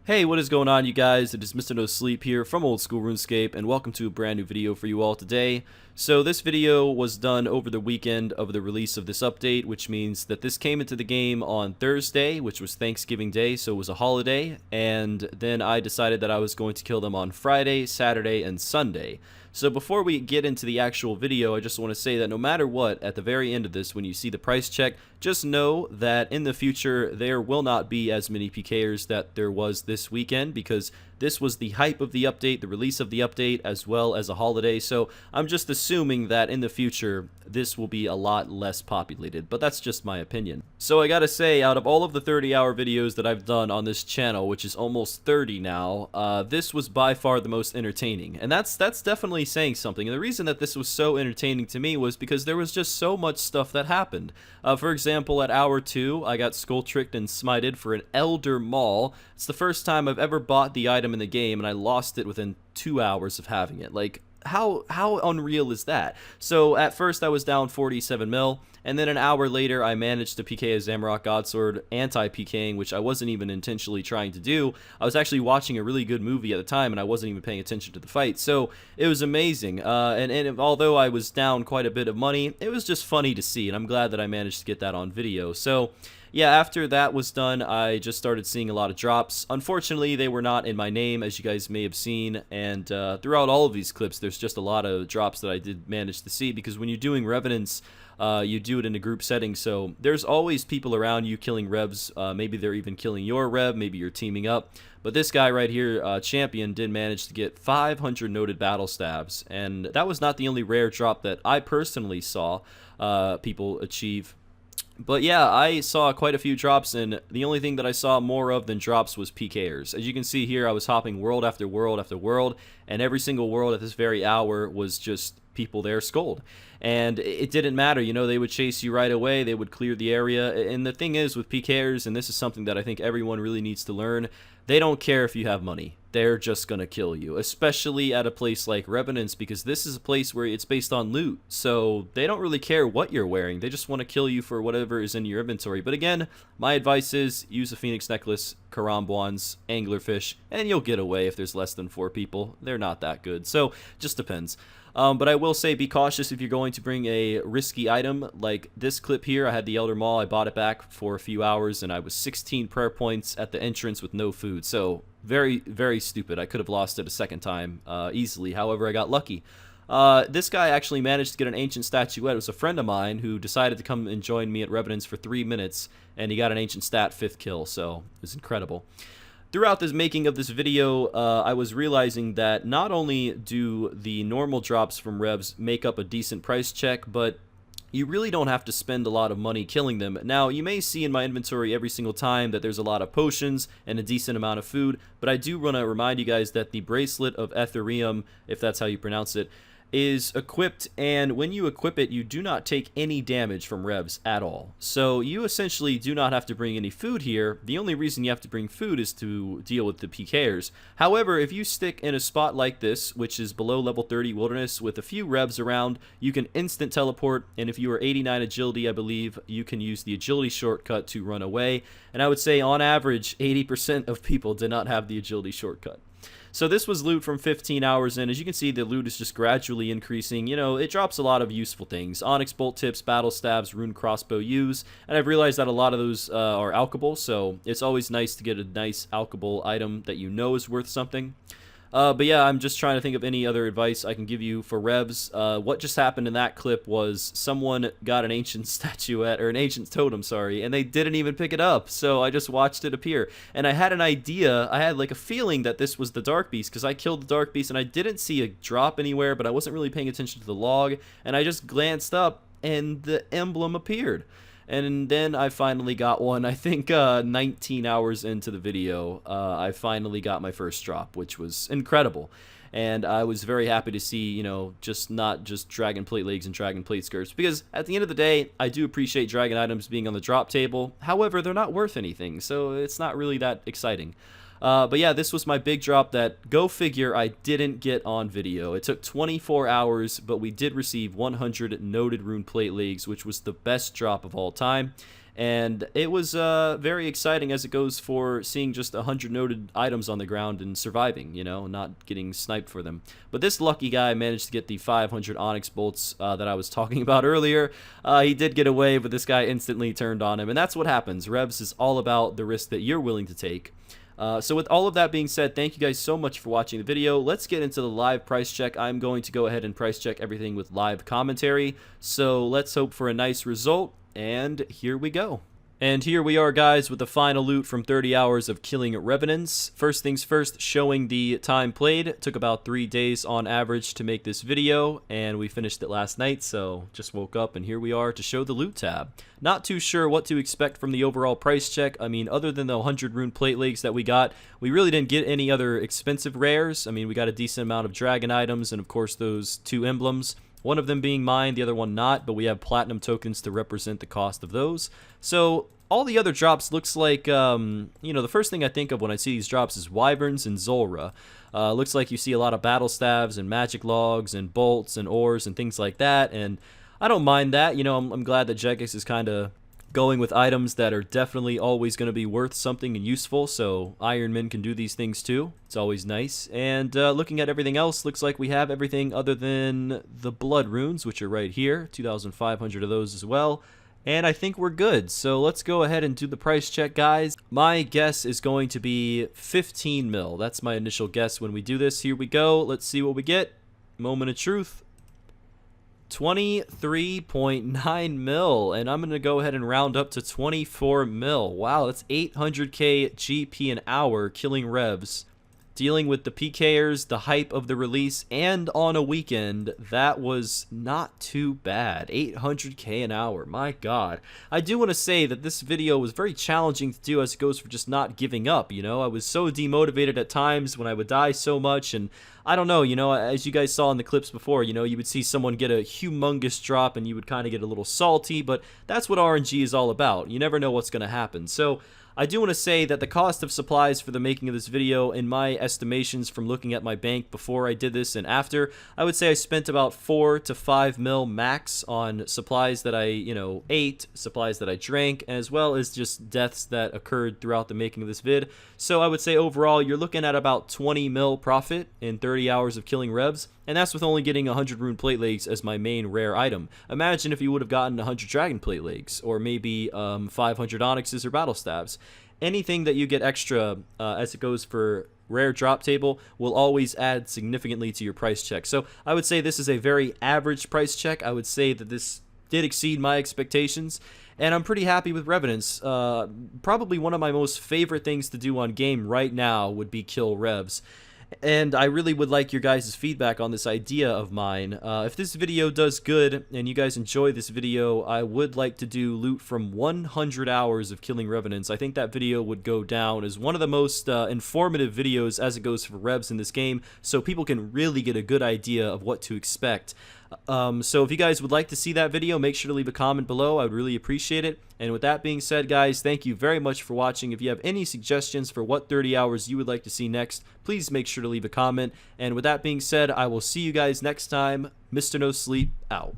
Hey, what is going on, you guys? It is Mr. No Sleep here from Old School RuneScape, and welcome to a brand new video for you all today. So this video was done over the weekend of the release of this update, which means that this came into the game on Thursday, which was Thanksgiving Day, so it was a holiday, and then I decided that I was going to kill them on Friday, Saturday, and Sunday. So before we get into the actual video, I just want to say that no matter what, at the very end of this, when you see the price check, just know that in the future, there will not be as many PKers that there was this weekend, because this was the hype of the update, the release of the update, as well as a holiday. So I'm just assuming that in the future, this will be a lot less populated, but that's just my opinion. So I gotta say, out of all of the 30-hour videos that I've done on this channel, which is almost 30 now, this was by far the most entertaining. And that's definitely saying something. And the reason that this was so entertaining to me was because there was just so much stuff that happened. For example, at hour 2, I got skull tricked and smited for an Elder Maul. It's the first time I've ever bought the item in the game, and I lost it within 2 hours of having it. Like, how unreal is that? So at first I was down 47 mil, and then an hour later I managed to PK a Zamorak Godsword anti-PKing, which I wasn't even intentionally trying to do. I was actually watching a really good movie at the time, and I wasn't even paying attention to the fight. So it was amazing, and although I was down quite a bit of money, it was just funny to see, and I'm glad that I managed to get that on video. So yeah, after that was done, I just started seeing a lot of drops. Unfortunately, they were not in my name, as you guys may have seen, and throughout all of these clips, there's just a lot of drops that I did manage to see, because when you're doing Revenants, you do it in a group setting, so there's always people around you killing Revs. Maybe they're even killing your Rev, maybe you're teaming up. But this guy right here, Champion, did manage to get 500 noted battle stabs, and that was not the only rare drop that I personally saw people achieve. But yeah, I saw quite a few drops, and the only thing that I saw more of than drops was PKers. As you can see here, I was hopping world after world after world, and every single world at this very hour was just people there scold. And it didn't matter, you know, they would chase you right away, they would clear the area. And the thing is with PKers, and this is something that I think everyone really needs to learn, they don't care if you have money. They're just gonna kill you, especially at a place like Revenants, because this is a place where it's based on loot, so they don't really care what you're wearing. They just want to kill you for whatever is in your inventory. But again, my advice is use a Phoenix Necklace, Karambwans, Anglerfish, and you'll get away if there's less than 4 people. They're not that good, so just depends. But I will say be cautious if you're going to bring a risky item. Like this clip here, I had the Elder Maul, I bought it back for a few hours, and I was 16 prayer points at the entrance with no food. So very, very stupid. I could have lost it a second time easily. However, I got lucky. This guy actually managed to get an ancient statuette. It was a friend of mine who decided to come and join me at Revenants for 3 minutes, and he got an ancient stat 5th kill, so it was incredible. Throughout this making of this video, I was realizing that not only do the normal drops from Revs make up a decent price check, but you really don't have to spend a lot of money killing them. Now, you may see in my inventory every single time that there's a lot of potions and a decent amount of food, but I do want to remind you guys that the Bracelet of Ethereum, if that's how you pronounce it, is equipped, and when you equip it, you do not take any damage from Revs at all. So you essentially do not have to bring any food here. The only reason you have to bring food is to deal with the PKers. However, if you stick in a spot like this, which is below level 30 wilderness with a few Revs around, you can instant teleport, and if you are 89 agility, I believe, you can use the agility shortcut to run away. And I would say on average, 80% of people did not have the agility shortcut. So this was loot from 15 hours in. As you can see, the loot is just gradually increasing. You know, it drops a lot of useful things. Onyx bolt tips, battle stabs, rune crossbow use. And I've realized that a lot of those are alchable, so it's always nice to get a nice alchable item that you know is worth something. But yeah, I'm just trying to think of any other advice I can give you for Revs. What just happened in that clip was someone got an ancient statuette, or an ancient totem, sorry, and they didn't even pick it up, so I just watched it appear. And I had an idea, I had like a feeling that this was the Dark Beast, because I killed the Dark Beast and I didn't see a drop anywhere, but I wasn't really paying attention to the log, and I just glanced up and the emblem appeared. And then I finally got one. I think 19 hours into the video, I finally got my first drop, which was incredible. And I was very happy to see, you know, not just dragon plate legs and dragon plate skirts, because at the end of the day, I do appreciate dragon items being on the drop table. However, they're not worth anything, so it's not really that exciting. But yeah, this was my big drop that, go figure, I didn't get on video. It took 24 hours, but we did receive 100 noted rune plate leagues, which was the best drop of all time. And it was very exciting as it goes for seeing just 100 noted items on the ground and surviving, you know, not getting sniped for them. But this lucky guy managed to get the 500 onyx bolts that I was talking about earlier. He did get away, but this guy instantly turned on him, and that's what happens. Revs is all about the risk that you're willing to take. So with all of that being said, thank you guys so much for watching the video. Let's get into the live price check. I'm going to go ahead and price check everything with live commentary. So let's hope for a nice result, and here we go. And here we are, guys, with the final loot from 30 hours of killing revenants. First things first, showing the time played. It took about 3 days on average to make this video, and we finished it last night, so just woke up, and here we are to show the loot tab. Not too sure what to expect from the overall price check. I mean, other than the 100 rune plate legs that we got, we really didn't get any other expensive rares. I mean, we got a decent amount of dragon items, and of course those 2 emblems. One of them being mine, the other one not, but we have platinum tokens to represent the cost of those. So all the other drops looks like, you know, the first thing I think of when I see these drops is wyverns and Zulrah. Looks like you see a lot of battle staves and magic logs and bolts and ores and things like that, and I don't mind that. You know, I'm glad that Jagex is kind of going with items that are definitely always going to be worth something and useful, so Iron Men can do these things too. It's always nice. And looking at everything else, looks like we have everything other than the blood runes, which are right here, 2,500 of those as well. And I think we're good, so let's go ahead and do the price check, guys. My guess is going to be 15 mil. That's my initial guess when we do this. Here we go. Let's see what we get. Moment of truth. 23.9 mil, and I'm going to go ahead and round up to 24 mil. Wow, that's 800k GP an hour killing Revs. Dealing with the PKers, the hype of the release, and on a weekend, that was not too bad. 800k an hour, my god. I do want to say that this video was very challenging to do as it goes for just not giving up, you know? I was so demotivated at times when I would die so much, and I don't know, you know, as you guys saw in the clips before, you know, you would see someone get a humongous drop and you would kind of get a little salty, but that's what RNG is all about. You never know what's going to happen. So I do want to say that the cost of supplies for the making of this video, in my estimations from looking at my bank before I did this and after, I would say I spent about 4 to 5 mil max on supplies that I, you know, ate, supplies that I drank, as well as just deaths that occurred throughout the making of this vid. So I would say overall, you're looking at about 20 mil profit in 30 hours of killing Revs, and that's with only getting 100 rune plate legs as my main rare item. Imagine if you would have gotten 100 dragon plate legs, or maybe 500 onyxes or battle staves. Anything that you get extra as it goes for rare drop table will always add significantly to your price check. So I would say this is a very average price check. I would say that this did exceed my expectations, and I'm pretty happy with Revenants. Probably one of my most favorite things to do on game right now would be kill Revs. And I really would like your guys' feedback on this idea of mine. If this video does good and you guys enjoy this video, I would like to do loot from 100 hours of killing Revenants. I think that video would go down as one of the most informative videos as it goes for Revs in this game, so people can really get a good idea of what to expect. So if you guys would like to see that video, make sure to leave a comment below. I would really appreciate it. And with that being said, guys, thank you very much for watching. If you have any suggestions for what 30 hours you would like to see next, please make sure to leave a comment. And with that being said, I will see you guys next time. Mr. No Sleep out.